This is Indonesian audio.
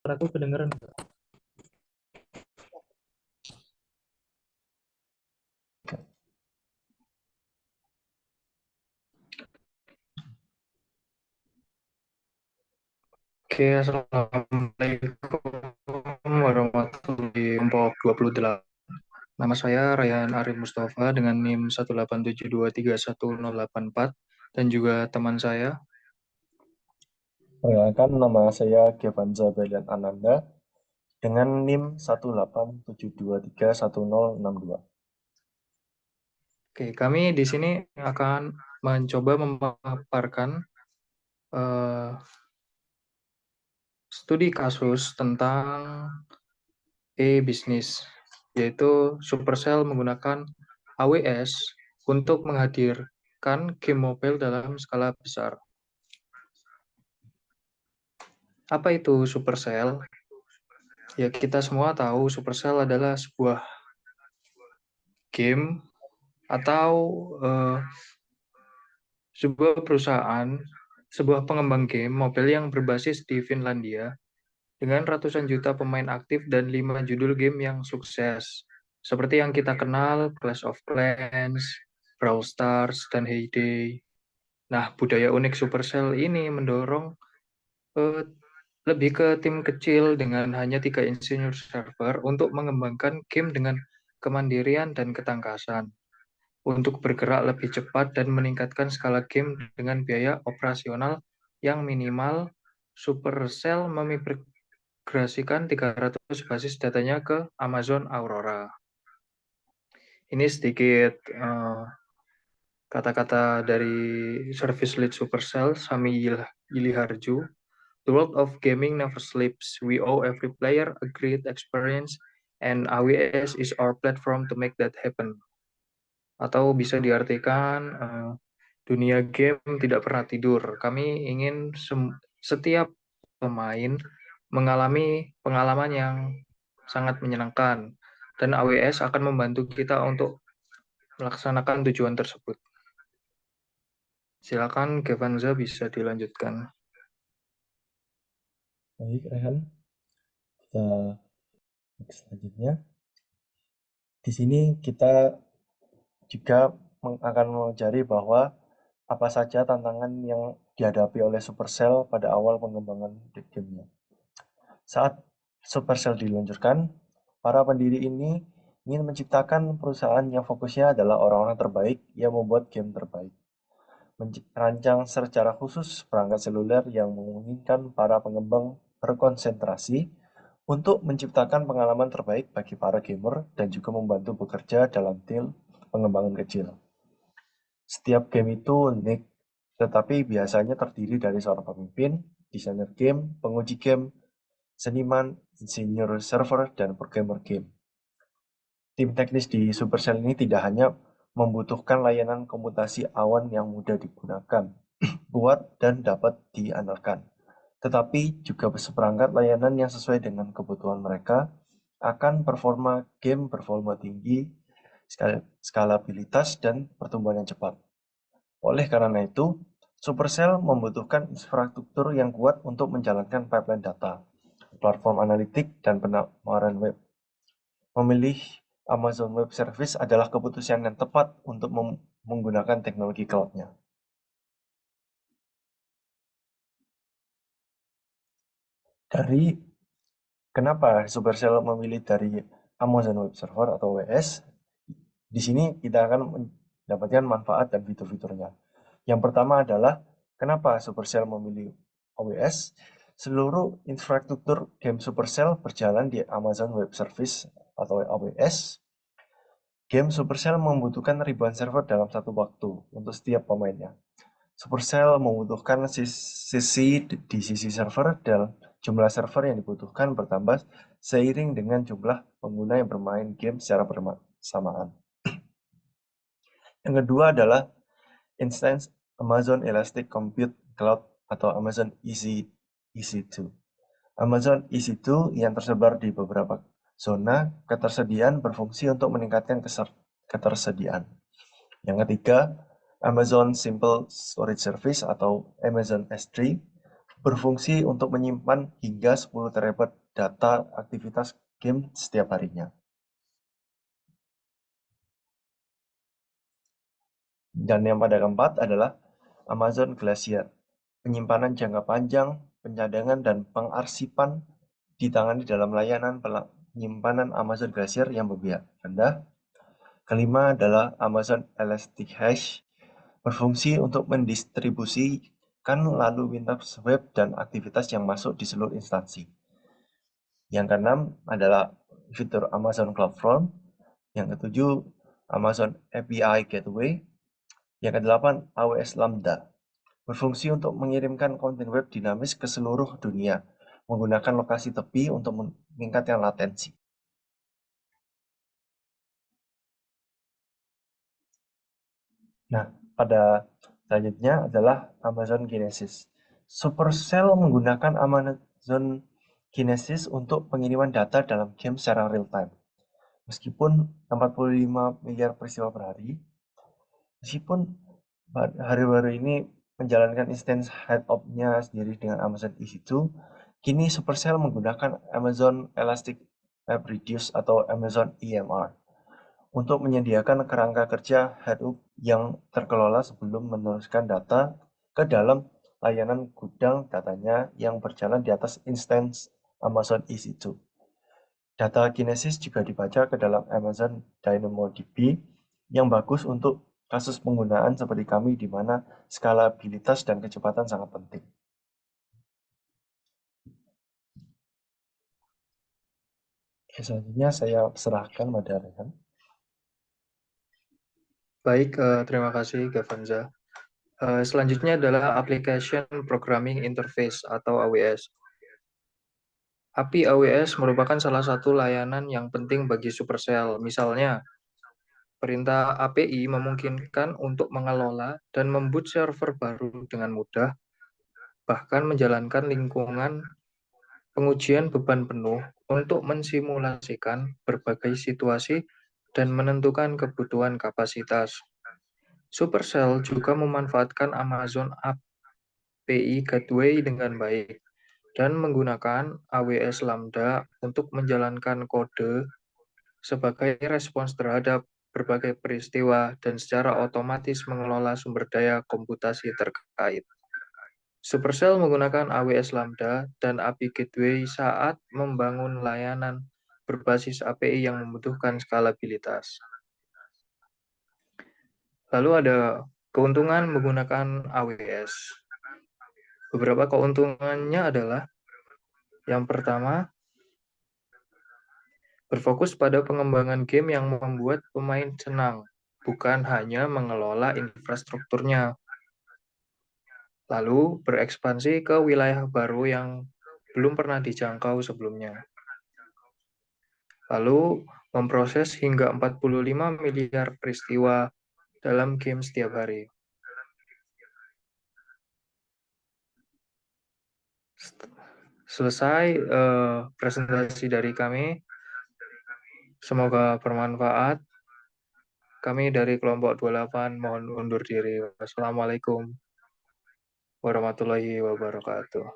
Aku kedengeran. Oke, Assalamualaikum warahmatullahi wabarakatuh. 28. Nama saya Rayhan Arif Mustafa dengan NIM 187231084 dan juga teman saya. Perkenalkan, nama saya Gevanza Belian Ananda dengan NIM 187231062. Oke, kami di sini akan mencoba memaparkan eh, studi kasus tentang e-bisnis, yaitu Supercell menggunakan AWS untuk menghadirkan game mobile dalam skala besar. Apa itu Supercell? Ya, kita semua tahu Supercell adalah sebuah game atau eh, sebuah perusahaan, sebuah pengembang game mobile yang berbasis di Finlandia dengan ratusan juta pemain aktif dan 5 judul game yang sukses. Seperti yang kita kenal, Clash of Clans, Brawl Stars, dan Heyday. Nah, budaya unik Supercell ini mendorong eh, lebih ke tim kecil dengan hanya 3 insinyur server untuk mengembangkan game dengan kemandirian dan ketangkasan, untuk bergerak lebih cepat dan meningkatkan skala game dengan biaya operasional yang minimal. Supercell memigrasikan 300 basis datanya ke Amazon Aurora. Ini sedikit kata-kata dari Service Lead Supercell, Sami Yiliharju. The world of gaming never sleeps. We owe every player a great experience, and AWS is our platform to make that happen. Atau bisa diartikan, dunia game tidak pernah tidur. Kami ingin setiap pemain mengalami pengalaman yang sangat menyenangkan, dan AWS akan membantu kita untuk melaksanakan tujuan tersebut. Silakan Gevanza bisa dilanjutkan. Baik, Rehan. Kita selanjutnya. Di sini kita juga akan mempelajari bahwa apa saja tantangan yang dihadapi oleh Supercell pada awal pengembangan gamenya. Saat Supercell diluncurkan, para pendiri ini ingin menciptakan perusahaan yang fokusnya adalah orang-orang terbaik yang membuat game terbaik. Merancang secara khusus perangkat seluler yang memungkinkan para pengembang berkonsentrasi untuk menciptakan pengalaman terbaik bagi para gamer dan juga membantu bekerja dalam tim pengembangan kecil. Setiap game itu unik, tetapi biasanya terdiri dari seorang pemimpin, desainer game, penguji game, seniman, insinyur server, dan programmer game. Tim teknis di Supercell ini tidak hanya membutuhkan layanan komputasi awan yang mudah digunakan, kuat, dan dapat diandalkan, tetapi juga seperangkat layanan yang sesuai dengan kebutuhan mereka akan performa game performa tinggi, skalabilitas, dan pertumbuhan yang cepat. Oleh karena itu, Supercell membutuhkan infrastruktur yang kuat untuk menjalankan pipeline data, platform analitik, dan penawaran web. Memilih Amazon Web Service adalah keputusan yang tepat untuk menggunakan teknologi cloud-nya. Dari kenapa Supercell memilih dari Amazon Web Server atau AWS? Di sini kita akan mendapatkan manfaat dan fitur-fiturnya. Yang pertama adalah kenapa Supercell memilih AWS? Seluruh infrastruktur game Supercell berjalan di Amazon Web Service atau AWS. Game Supercell membutuhkan ribuan server dalam satu waktu untuk setiap pemainnya. Supercell membutuhkan di sisi server dan jumlah server yang dibutuhkan bertambah seiring dengan jumlah pengguna yang bermain game secara bersamaan. Yang kedua adalah instance Amazon Elastic Compute Cloud atau Amazon EC2. Amazon EC2 yang tersebar di beberapa zona ketersediaan berfungsi untuk meningkatkan ketersediaan. Yang ketiga, Amazon Simple Storage Service atau Amazon S3 berfungsi untuk menyimpan hingga 10 terabyte data aktivitas game setiap harinya. Dan yang pada keempat adalah Amazon Glacier. Penyimpanan jangka panjang, pencadangan, dan pengarsipan ditangani dalam layanan penyimpanan Amazon Glacier yang berbiaya rendah. Kelima adalah Amazon Elasticsearch, berfungsi untuk mendistribusikan lalu lintas web dan aktivitas yang masuk di seluruh instansi. Yang keenam adalah fitur Amazon CloudFront. Yang ketujuh, Amazon API Gateway. Yang kedelapan, AWS Lambda, berfungsi untuk mengirimkan konten web dinamis ke seluruh dunia, menggunakan lokasi tepi untuk meningkatkan latensi. Nah, pada selanjutnya adalah Amazon Kinesis. Supercell menggunakan Amazon Kinesis untuk pengiriman data dalam game secara real time. Meskipun 45 miliar peristiwa per hari, meskipun hari-hari ini menjalankan instance head-up-nya sendiri dengan Amazon EC2, kini Supercell menggunakan Amazon Elastic MapReduce atau Amazon EMR untuk menyediakan kerangka kerja Hadoop yang terkelola sebelum meneruskan data ke dalam layanan gudang datanya yang berjalan di atas instance Amazon EC2. Data Kinesis juga dibaca ke dalam Amazon DynamoDB yang bagus untuk kasus penggunaan seperti kami di mana skalabilitas dan kecepatan sangat penting. Selanjutnya saya serahkan pada Rehan. Baik, terima kasih Gavanza. Selanjutnya adalah Application Programming Interface atau AWS. API AWS merupakan salah satu layanan yang penting bagi Supercell. Misalnya, perintah API memungkinkan untuk mengelola dan memboot server baru dengan mudah, bahkan menjalankan lingkungan pengujian beban penuh untuk mensimulasikan berbagai situasi dan menentukan kebutuhan kapasitas. Supercell juga memanfaatkan Amazon API Gateway dengan baik dan menggunakan AWS Lambda untuk menjalankan kode sebagai respons terhadap berbagai peristiwa dan secara otomatis mengelola sumber daya komputasi terkait. Supercell menggunakan AWS Lambda dan API Gateway saat membangun layanan berbasis API yang membutuhkan skalabilitas. Lalu ada keuntungan menggunakan AWS. Beberapa keuntungannya adalah yang pertama, berfokus pada pengembangan game yang membuat pemain senang, bukan hanya mengelola infrastrukturnya. Lalu berekspansi ke wilayah baru yang belum pernah dijangkau sebelumnya. Lalu memproses hingga 45 miliar peristiwa dalam game setiap hari. Selesai presentasi dari kami. Semoga bermanfaat. Kami dari kelompok 28 mohon undur diri. Wassalamualaikum warahmatullahi wabarakatuh.